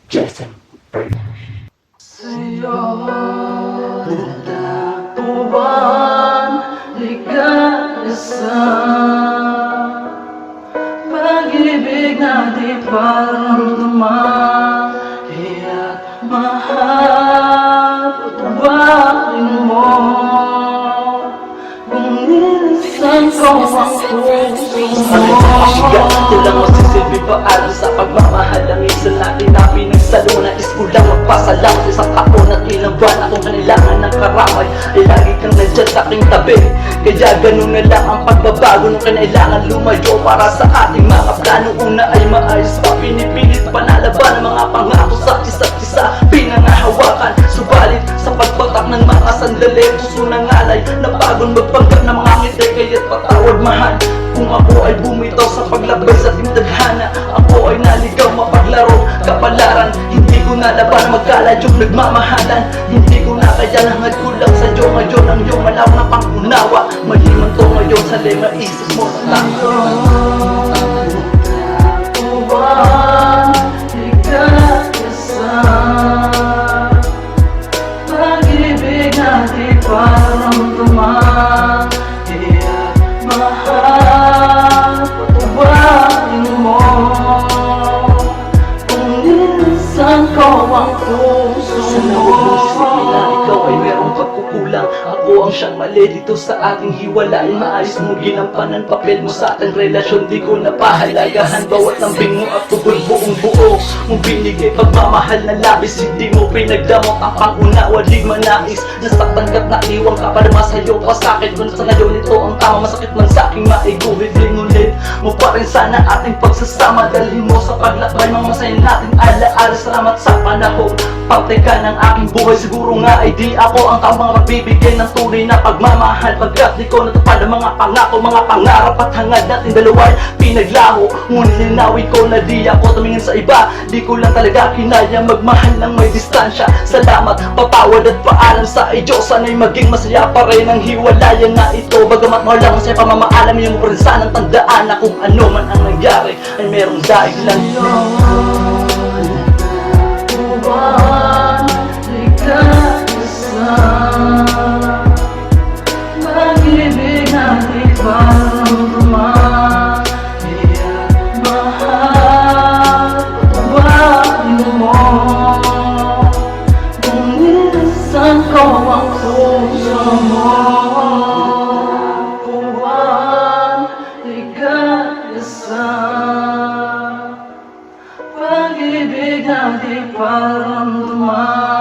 Jason Bird. Sa'yo natagpuan ligaya sa pag-ibig na di paramdaman. Kaya't mahal patubain mo kung nilisan ko ang puso mo. Ito lang magsisilbi paano sa pagmamahal ang isa natin na pinagsalo na iskulang magpasalamat sa isang taon at ilang buwan akong kailangan ng karamay ay lagi kang nandyan sa aking tabi. Kaya ganun na lang ang pagbabago nung kailangan lumayo para sa ating mga plano. Una ay maayos pa, pinipilit panalaban ang mga pangako sa isa't isa, pinangahawakan. Subalit sa pagbatak ng mga sandali, puso ng alay, napagod magpanggap ng mga ngiti. Kaya't patawad mahal kung ako ay bumitaw sa paglabay sa ating tadhana. Ako ay naligaw mapaglaro kapalaran, hindi ko nalaban magkaladyong nagmamahalan. Hindi ko na kaya nangad kulang sa iyo ngayon ang iyong malawak na pangunawa. Maliman to ngayon sa lema isip mo na Natagpuan ligaya sa pag-ibig na di paramdaman. Kaya't mahal patubain mo kung nilisan ko ang puso sa mo. nawag na ikaw ay merong pagkukulang. Ako ang siyang mali dito sa ating hiwalay. Maayos mo ginampanan papel mo sa ating relasyon. Di ko napahalagahan bawat lambing mo at tugol buong buo mong binigay pagmamahal na labis. Hindi mo pinagdamot ang pangunawa. Di manais nasaktan ka't naiwang ka para masayo pa sa'kin. Kung sa ngayon ito ang tama, masakit man sa'king maiguhit. Lingulit mo pa rin sana ating pagsasama. Dalhin mo sa paglakbay mga masayin natin alaala. Salamat sa panahon, pantay ka ng aking buhay. Siguro nga ay di ako ang tamang magbibigay ng tunay na pagmamahal, pagkat di ko natupad ang mga pangako, mga pangarap at hangad natin dalawa'y pinaglaho. Ngunit linawin ko na di ako tumingin sa iba. Di ko lang talaga kinaya magmahal ng may distansya. Salamat, papawad at paalam sa iyo. Sana'y maging masaya pa rin ang hiwalayan na ito. Bagamat mahal lang masaya pamamaalam, yung rin sanang tandaan na kung ano man ang nangyari ay merong dahilan. Natagpuan ligaya sa pag-ibig na di paramdaman. Kaya't mahal patubain mo kung nilisan ko ang puso mo. Natagpuan ligaya sa pag-ibig na di paramdaman.